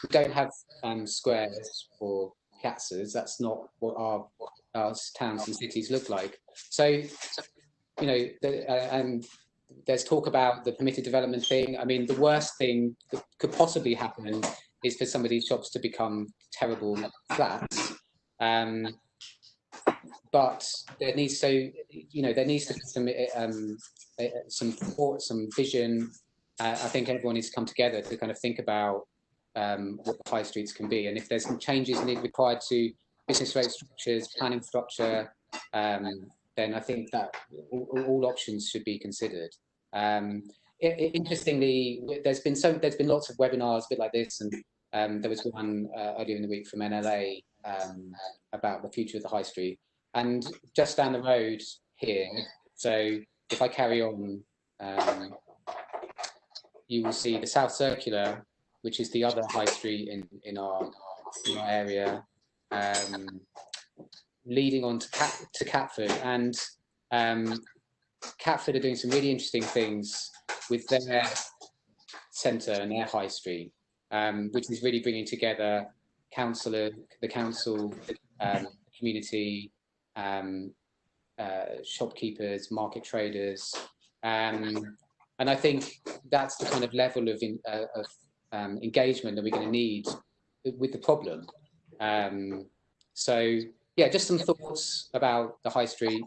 We don't have squares or piazzas. That's not what our towns and cities look like. So, you know, there's talk about the permitted development thing. I mean, the worst thing that could possibly happen is for some of these shops to become terrible flats. But there needs to be some thought, some vision. I think everyone needs to come together to kind of think about what the high streets can be, and if there's some changes required to business rate structures, planning structure, then I think that all options should be considered. Interestingly, there's been lots of webinars a bit like this, and there was one earlier in the week from NLA about the future of the high street, and just down the road here. So if I carry on, you will see the South Circular, which is the other high street in our area, leading on to Catford. And Catford are doing some really interesting things with their centre and their high street, which is really bringing together the council, community, shopkeepers, market traders, and I think that's the kind of level of engagement that we're going to need with the problem. So yeah, just some thoughts about the high street.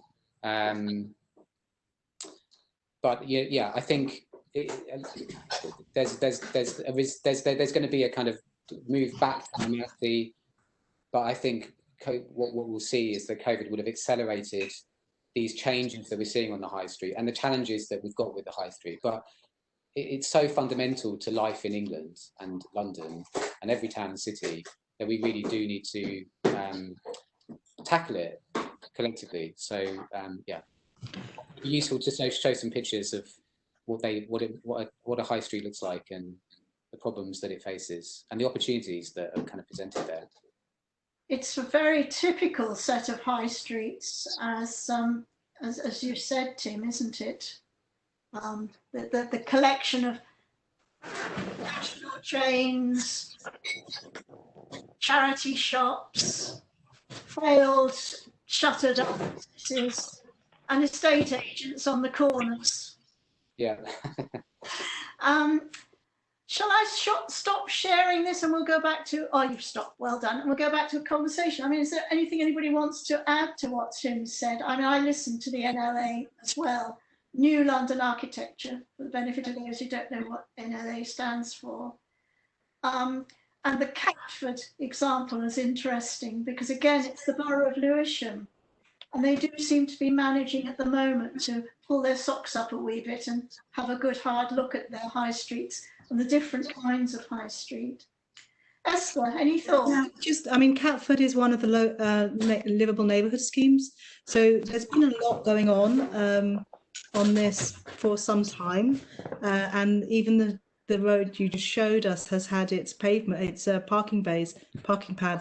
But yeah, I think there's going to be a kind of move back from the. But I think what we'll see is that COVID would have accelerated these changes that we're seeing on the high street and the challenges that we've got with the high street. But it's so fundamental to life in England and London and every town and city that we really do need to tackle it collectively. So yeah, it'd be useful to show some pictures of what a high street looks like and the problems that it faces and the opportunities that are kind of presented there. It's a very typical set of high streets, as you said, Tim, isn't it? The collection of national chains, charity shops, failed shuttered offices, and estate agents on the corners. Yeah. Shall I stop sharing this and we'll go back to, oh, you've stopped, well done. And we'll go back to a conversation. I mean, is there anything anybody wants to add to what Tim said? I mean, I listened to the NLA as well, New London Architecture, for the benefit of those who don't know what NLA stands for. And the Catford example is interesting because, again, it's the borough of Lewisham. And they do seem to be managing at the moment to pull their socks up a wee bit and have a good hard look at their high streets and the different kinds of high street. Esther, any thoughts? Yeah, I mean, Catford is one of the livable neighbourhood schemes. So there's been a lot going on this for some time. And even the road you just showed us has had its pavement, its parking pads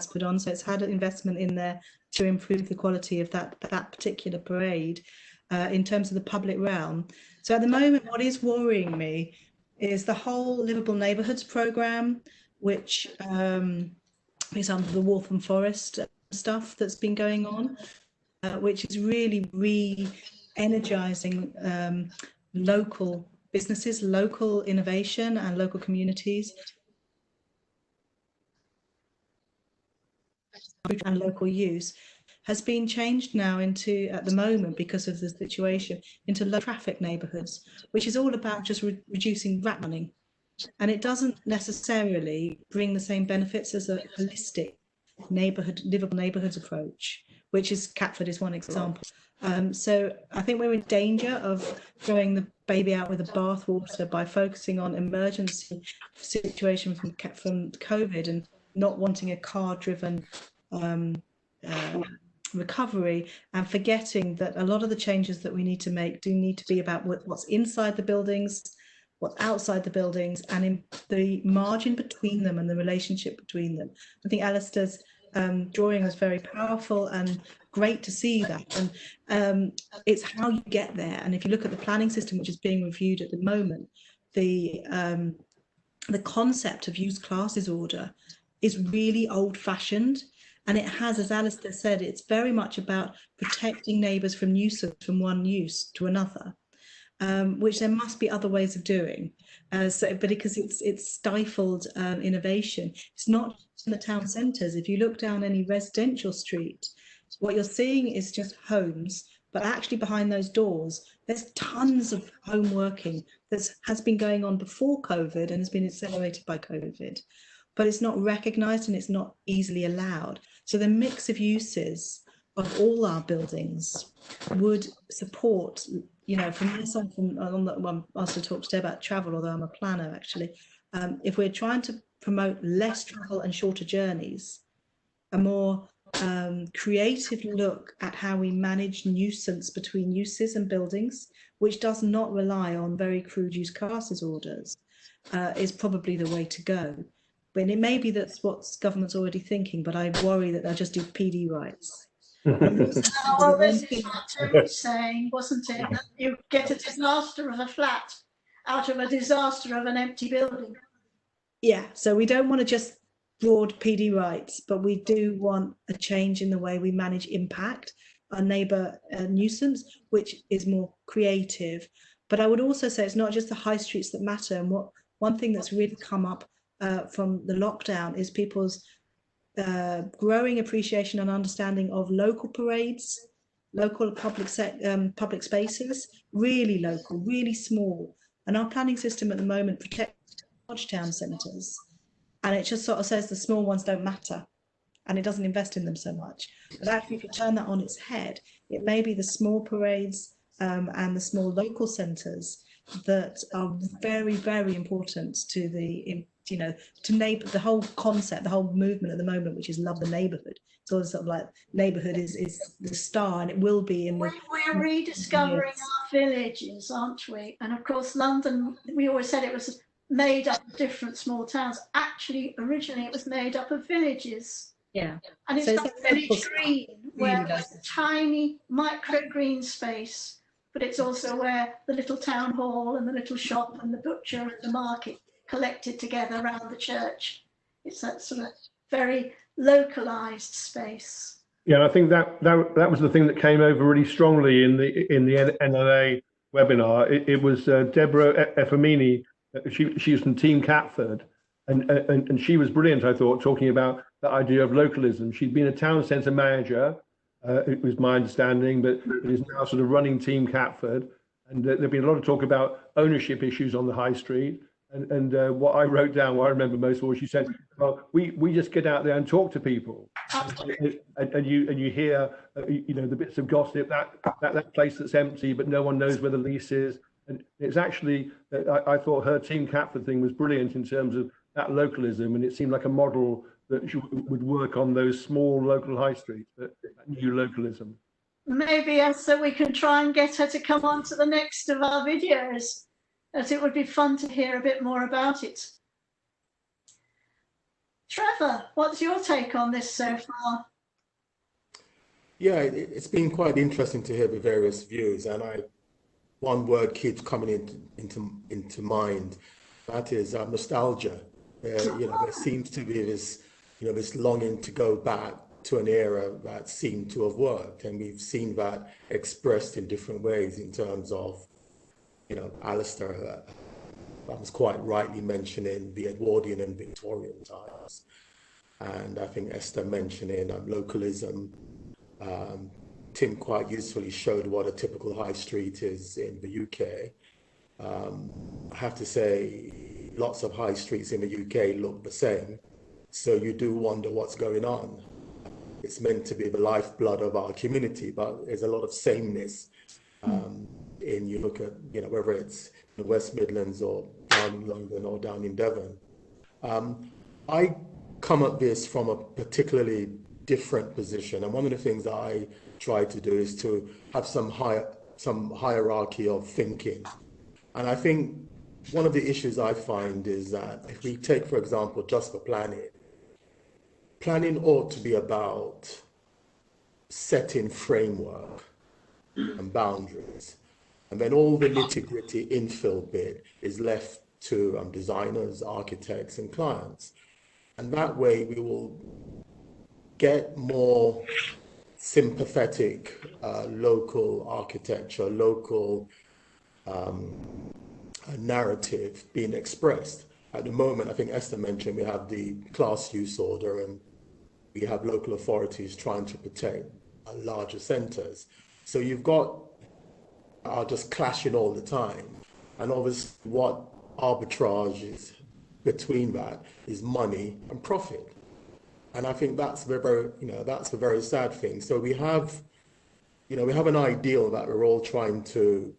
put on. So it's had an investment in there to improve the quality of that particular parade in terms of the public realm. So at the moment, what is worrying me is the whole Livable Neighbourhoods programme, which is under the Waltham Forest stuff that's been going on, which is really re-energising local businesses, local innovation and local communities and local use, has been changed now into, at the moment, because of the situation, into low traffic neighbourhoods, which is all about just reducing rat running. And it doesn't necessarily bring the same benefits as a holistic livable neighbourhoods approach, which is Catford is one example. So I think we're in danger of throwing the baby out with the bathwater by focusing on emergency situation from COVID and not wanting a car-driven recovery, and forgetting that a lot of the changes that we need to make do need to be about what's inside the buildings, what's outside the buildings, and in the margin between them and the relationship between them. I think Alistair's drawing was very powerful and great to see that. And it's how you get there. And if you look at the planning system, which is being reviewed at the moment, the concept of use classes order is really old-fashioned. And it has, as Alistair said, it's very much about protecting neighbours from nuisance from one use to another, which there must be other ways of doing. But because it's stifled innovation. It's not in the town centres. If you look down any residential street, what you're seeing is just homes, but actually behind those doors, there's tons of home working that has been going on before COVID and has been accelerated by COVID. But it's not recognised and it's not easily allowed. So the mix of uses of all our buildings would support, you know, from this on, on the one Master talked today about travel, although I'm a planner actually, if we're trying to promote less travel and shorter journeys, a more creative look at how we manage nuisance between uses and buildings, which does not rely on very crude use classes orders, is probably the way to go. But it may be that's what government's already thinking, but I worry that they'll just do PD rights. Well, this is what Tim was saying, wasn't it? That you get a disaster of a flat out of a disaster of an empty building. Yeah, so we don't want to just broad PD rights, but we do want a change in the way we manage impact, our neighbour nuisance, which is more creative. But I would also say it's not just the high streets that matter. And one thing that's really come up from the lockdown is people's growing appreciation and understanding of local parades, local public spaces, really local, really small. And our planning system at the moment protects large town centres. And it just sort of says the small ones don't matter, and it doesn't invest in them so much. But actually, if you turn that on its head, it may be the small parades and the small local centres that are very, very important to the, to neighbour, the whole concept, the whole movement at the moment, which is love the neighbourhood. It's all sort of like neighbourhood is the star, and it will be in the. We're rediscovering our villages, aren't we? And of course, London, we always said it was made up of different small towns. Actually, originally it was made up of villages. Yeah. And it's So got village green, where really it's a tiny micro green space, but it's also where the little town hall and the little shop and the butcher and the market collected together around the church. It's that sort of very localized space. Yeah, I think that was the thing that came over really strongly in the NLA webinar. It was Deborah Efemini. She was from Team Catford, and she was brilliant, I thought, talking about the idea of localism. She'd been a town centre manager, it was my understanding, but is now sort of running Team Catford. And there'd been a lot of talk about ownership issues on the high street. And what I wrote down, what I remember most of all, she said, well, we just get out there and talk to people, and you hear the bits of gossip that place that's empty, but no one knows where the lease is. And it's actually, I thought her Team Catford thing was brilliant in terms of that localism, and it seemed like a model that would work on those small local high streets, that new localism. Maybe so we can try and get her to come on to the next of our videos, as it would be fun to hear a bit more about it. Trevor, what's your take on this so far? Yeah, it's been quite interesting to hear the various views, and one word keeps coming into mind. That is nostalgia. There seems to be this, this longing to go back to an era that seemed to have worked, and we've seen that expressed in different ways in terms of, Alistair was quite rightly mentioning the Edwardian and Victorian times, and I think Esther mentioning localism. Tim quite usefully showed what a typical high street is in the UK. I have to say, lots of high streets in the UK look the same, so you do wonder what's going on. It's meant to be the lifeblood of our community, but there's a lot of sameness. You look at, whether it's the West Midlands or down in London or down in Devon. I come at this from a particularly different position, and one of the things that I try to do is to have some hierarchy of thinking. And I think one of the issues I find is that if we take, for example, just for planning ought to be about setting framework and boundaries, and then all the nitty-gritty infill bit is left to designers, architects, and clients. And that way we will get more sympathetic local architecture, local narrative being expressed. At the moment, I think Esther mentioned we have the class use order, and we have local authorities trying to protect larger centres. So you've got are just clashing all the time, and obviously what arbitrage is between that is money and profit. And I think that's that's a very sad thing. So we have an ideal that we're all trying to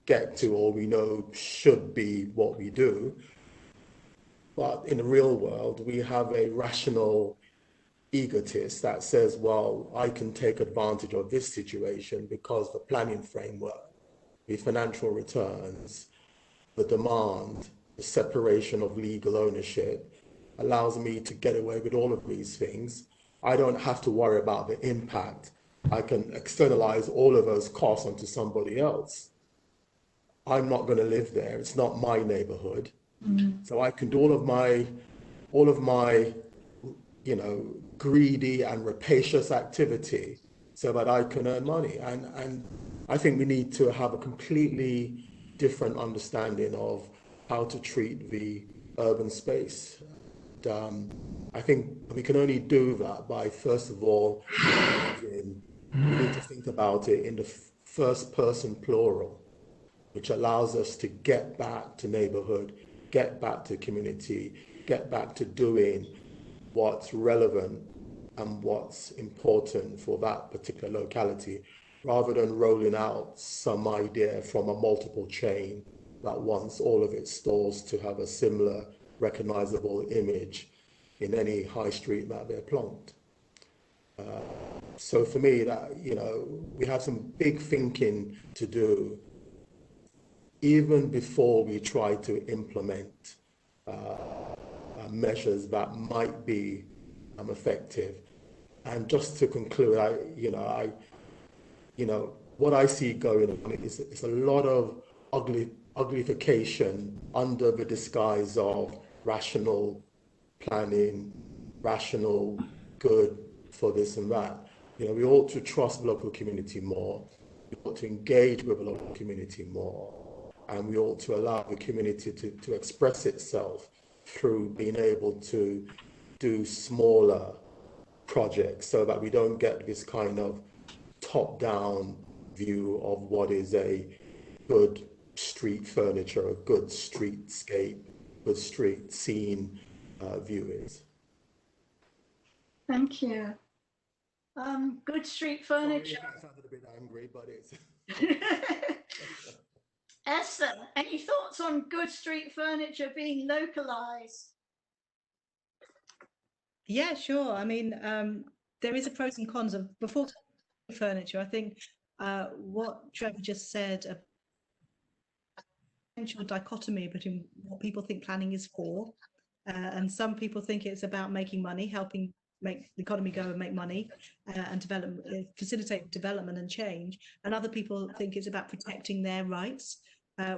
get to, or we know should be what we do. But in the real world, we have a rational egotist that says, well, I can take advantage of this situation because the planning framework, the financial returns, the demand, the separation of legal ownership allows me to get away with all of these things. I don't have to worry about the impact. I can externalize all of those costs onto somebody else. I'm not going to live there. It's not my neighborhood. So I can do all of my, you know, greedy and rapacious activity so that I can earn money. And I think we need to have a completely different understanding of how to treat the urban space. And, I think we can only do that by, first of all, we need to think about it in the first person plural, which allows us to get back to neighborhood, get back to community, get back to doing what's relevant and what's important for that particular locality, rather than rolling out some idea from a multiple chain that wants all of its stores to have a similar recognizable image in any high street that they're plonked. So for me, that, you know, we have some big thinking to do even before we try to implement measures that might be effective. And just to conclude, what I see going on is a lot of uglification under the disguise of rational planning, rational good for this and that. You know, we ought to trust the local community more. We ought to engage with the local community more. And we ought to allow the community to express itself through being able to do smaller projects so that we don't get this kind of top-down view of what is a good street furniture, a good streetscape, good street scene view is. Thank you. Good street furniture. Sorry, I sounded a bit angry, but it's... Esther, any thoughts on good street furniture being localized? Yeah, sure. I mean, there is a pros and cons of before furniture. I think what Trevor just said, a potential dichotomy between what people think planning is for, and some people think it's about making money, helping make the economy go and make money, and develop, facilitate development and change. And other people think it's about protecting their rights,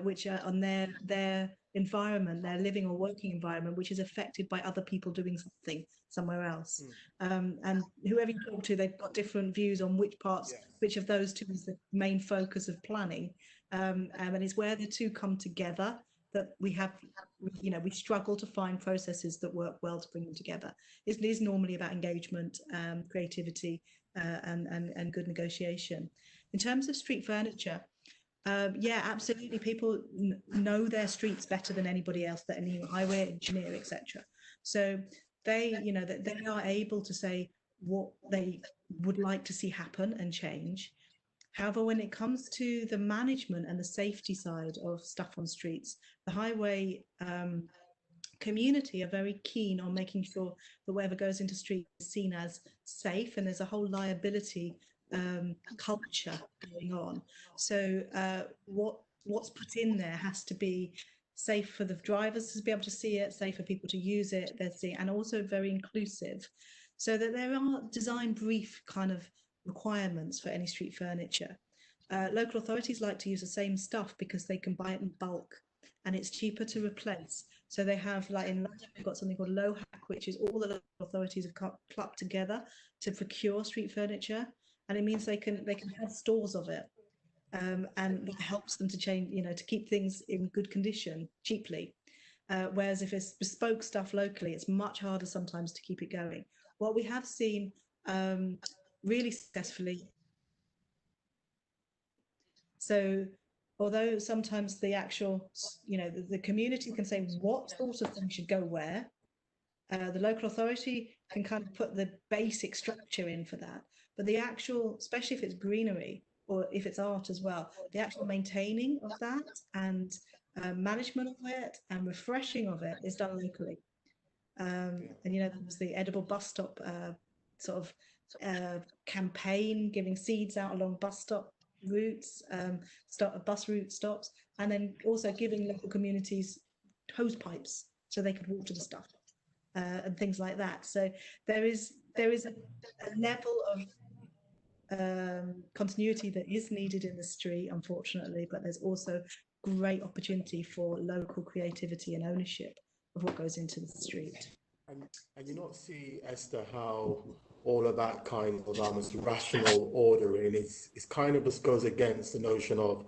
which are on their environment, their living or working environment, which is affected by other people doing something somewhere else. And whoever you talk to, they've got different views on which parts, which of those two is the main focus of planning. And it's where the two come together that we have, you know, we struggle to find processes that work well to bring them together. It is normally about engagement, creativity, and good negotiation. In terms of street furniture, yeah, absolutely. People know their streets better than anybody else, that any highway engineer, etc. So they, you know, that they are able to say what they would like to see happen and change. However, when it comes to the management and the safety side of stuff on streets, the highway community are very keen on making sure that whatever goes into streets is seen as safe, and there's a whole liability culture going on. So what's put in there has to be safe for the drivers to be able to see it, safe for people to use it, and also very inclusive, so that there are design brief kind of requirements for any street furniture. Local authorities like to use the same stuff because they can buy it in bulk and it's cheaper to replace. So they have, like in London, we've got something called LOHAC, which is all the local authorities have clubbed together to procure street furniture, and it means they can have stores of it, and that helps them to change, you know, to keep things in good condition cheaply. Whereas if it's bespoke stuff locally, it's much harder sometimes to keep it going. What we have seen really successfully. So although sometimes the actual, you know, the community can say what sort of thing should go where, the local authority can kind of put the basic structure in for that. But the actual, especially if it's greenery or if it's art as well, the actual maintaining of that and management of it and refreshing of it is done locally. And, you know, there was the edible bus stop sort of campaign, giving seeds out along bus stop routes, bus route stops, and then also giving local communities hose pipes so they could water the stuff and things like that. So there is a level of continuity that is needed in the street, unfortunately, but there's also great opportunity for local creativity and ownership of what goes into the street. And you not see, Esther, how all of that kind of rational ordering is kind of just goes against the notion of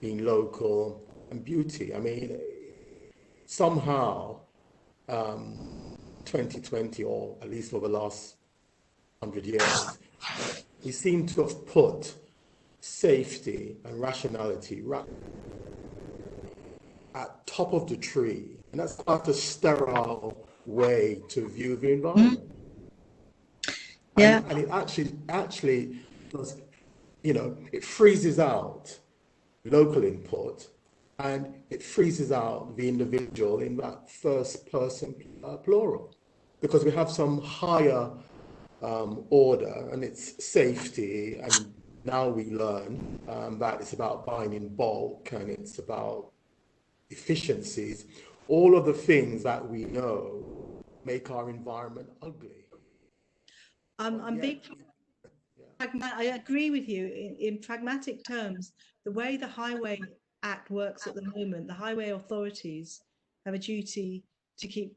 being local and beauty. I mean, somehow 2020, or at least over the last 100 years, we seem to have put safety and rationality at top of the tree, and that's quite a sterile way to view the environment. Yeah. And it actually does, it freezes out local input, and it freezes out the individual in that first person plural, because we have some higher order, and it's safety, and now we learn that it's about buying in bulk, and it's about efficiencies. All of the things that we know make our environment ugly. I agree with you in pragmatic terms. The way the Highway Act works at the moment, the highway authorities have a duty to keep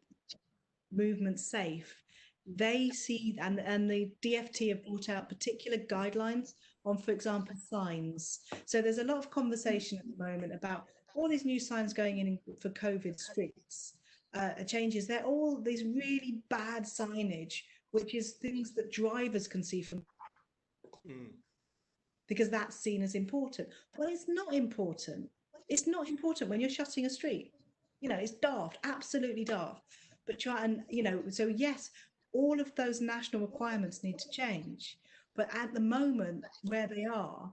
movement safe. They see, and the DFT have brought out particular guidelines on, for example, signs. So there's a lot of conversation at the moment about all these new signs going in for COVID streets changes. They're all these really bad signage, which is things that drivers can see from, because that's seen as important. Well, it's not important. It's not important when you're shutting a street. It's daft, absolutely daft. But so yes, all of those national requirements need to change. But at the moment where they are,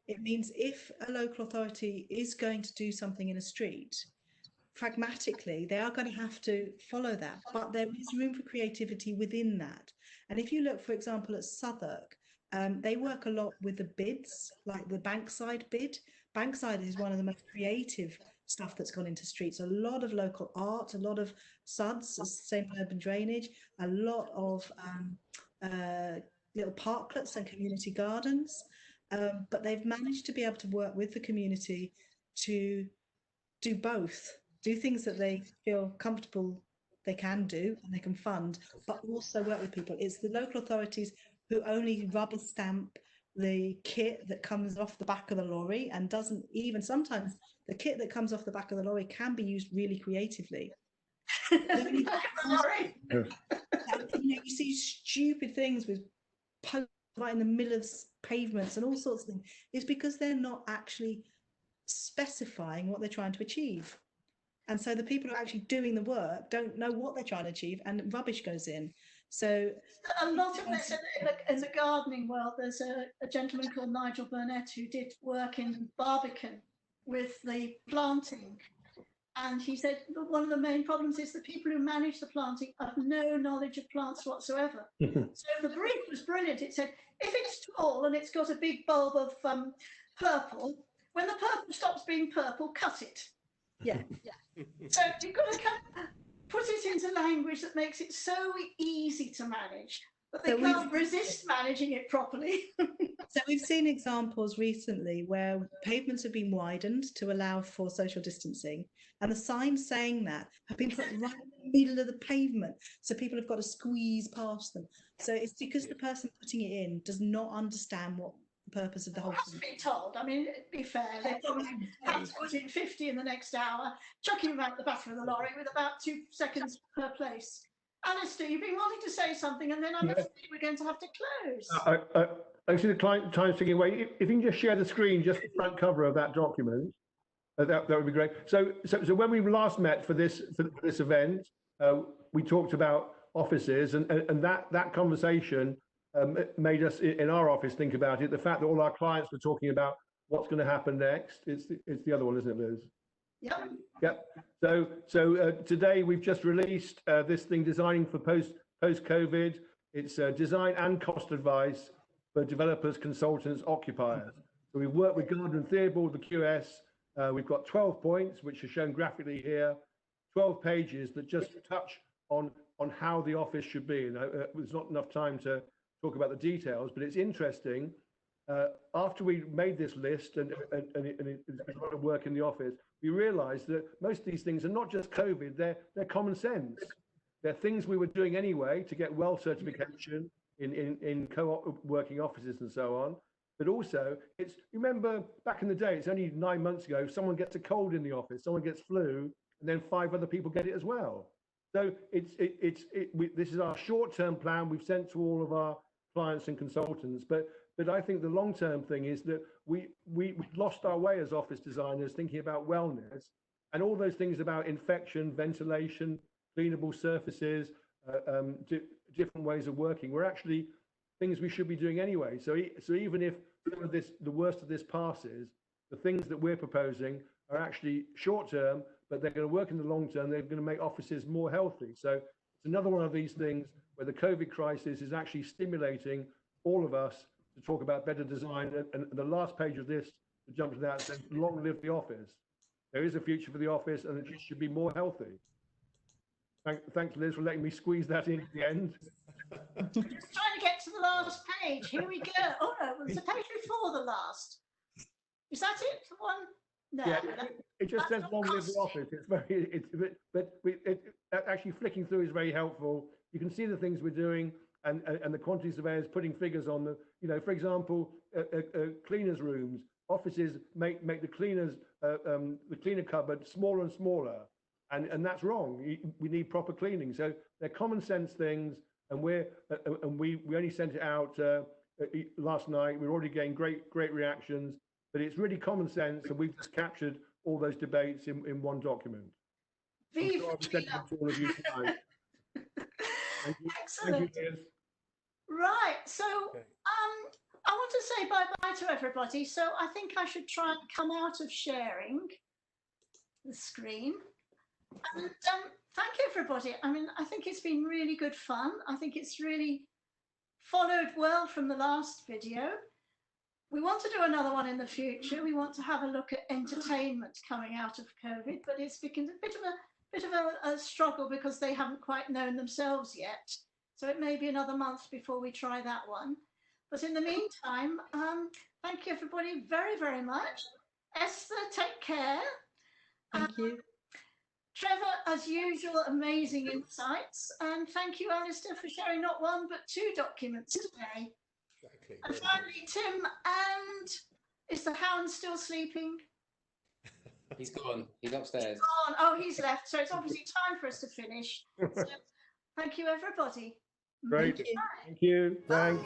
it means if a local authority is going to do something in a street, pragmatically, they are going to have to follow that. But there is room for creativity within that. And if you look, for example, at Southwark, they work a lot with the bids, like the Bankside bid. Bankside is one of the most creative stuff that's gone into streets. A lot of local art, a lot of SUDs, same urban drainage, a lot of little parklets and community gardens. But they've managed to be able to work with the community to do both, do things that they feel comfortable they can do and they can fund, but also work with people. It's the local authorities who only rubber stamp the kit that comes off the back of the lorry, and doesn't even, sometimes the kit that comes off the back of the lorry can be used really creatively. You see stupid things with posts right in the middle of pavements and all sorts of things. It's because they're not actually specifying what they're trying to achieve. And so the people who are actually doing the work don't know what they're trying to achieve, and rubbish goes in. So a lot of this in the gardening world, there's a gentleman called Nigel Burnett who did work in Barbican with the planting. And he said one of the main problems is the people who manage the planting have no knowledge of plants whatsoever. So the brief was brilliant. It said, if it's tall and it's got a big bulb of purple, when the purple stops being purple, cut it. Yeah. So you've got to put it into language that makes it so easy to manage, but they can't resist managing it properly. So we've seen examples recently where pavements have been widened to allow for social distancing, and the signs saying that have been put right in the middle of the pavement, so people have got to squeeze past them. So it's because the person putting it in does not understand what the purpose of the whole thing. Be told. I mean, be fair, they probably have to put in 50 in the next hour, chucking them out the back of the lorry with about 2 seconds per place. Alistair, you've been wanting to say something, and then I'm afraid we're going to have to close. I see the client time ticking away. If you can just share the screen, just the front cover of that document, that would be great. So when we last met for this event, we talked about offices, and that conversation made us in our office think about it. The fact that all our clients were talking about what's going to happen next. It's the other one, isn't it, Liz? Yep. So today we've just released this thing, designing for post-COVID. It's design and cost advice for developers, consultants, occupiers. So we work with Gardner & Theobald, the QS. We've got 12 points, which are shown graphically here, 12 pages that just touch on how the office should be. And there's not enough time to talk about the details, but it's interesting. After we made this list and it's a lot of work in the office, we realized that most of these things are not just COVID, they're common sense. They're things we were doing anyway to get well certification in co-op working offices and so on. But also, remember back in the day, it's only 9 months ago, someone gets a cold in the office, someone gets flu, and then 5 other people get it as well. So this is our short-term plan we've sent to all of our clients and consultants. But I think the long-term thing is that we lost our way as office designers thinking about wellness and all those things about infection, ventilation, cleanable surfaces, different ways of working. We're actually things we should be doing anyway. So even if some of the worst of this passes, the things that we're proposing are actually short-term, but they're going to work in the long term. They're going to make offices more healthy. So it's another one of these things where the COVID crisis is actually stimulating all of us to talk about better design. And the last page of this, to jump to that, says, long live the office. There is a future for the office and it should be more healthy. Thanks, Liz, for letting me squeeze that in at the end. Just trying to get to the last page. Here we go. Oh no, it was the page before the last. Is that it? One? No. Yeah, it just says long live the office. But actually flicking through is very helpful. You can see the things we're doing and the quantity surveyors putting figures on the, for example, cleaners' rooms. Offices make the cleaner cupboard smaller and smaller. And that's wrong. We need proper cleaning. So they're common sense things, and we only sent it out last night. We're already getting great reactions, but it's really common sense, and we've just captured all those debates in one document. Viva I'll send it to all of you tonight. Excellent. Thank you, Liz. Right. So I want to say bye-bye to everybody. So I think I should try and come out of sharing the screen. And thank you, everybody. I mean, I think it's been really good fun. I think it's really followed well from the last video. We want to do another one in the future. We want to have a look at entertainment coming out of COVID, but it's become a bit of a struggle because they haven't quite known themselves yet. So it may be another month before we try that one. But in the meantime, thank you, everybody, very, very much. Esther, take care. Thank you. Trevor, as usual, amazing insights. And thank you, Alistair, for sharing not one, but 2 documents today. Exactly. And finally, Tim, and is the hound still sleeping? He's gone. He's upstairs. He's gone. Oh, he's left. So it's obviously time for us to finish. So thank you, everybody. Great. Thank you. Thanks.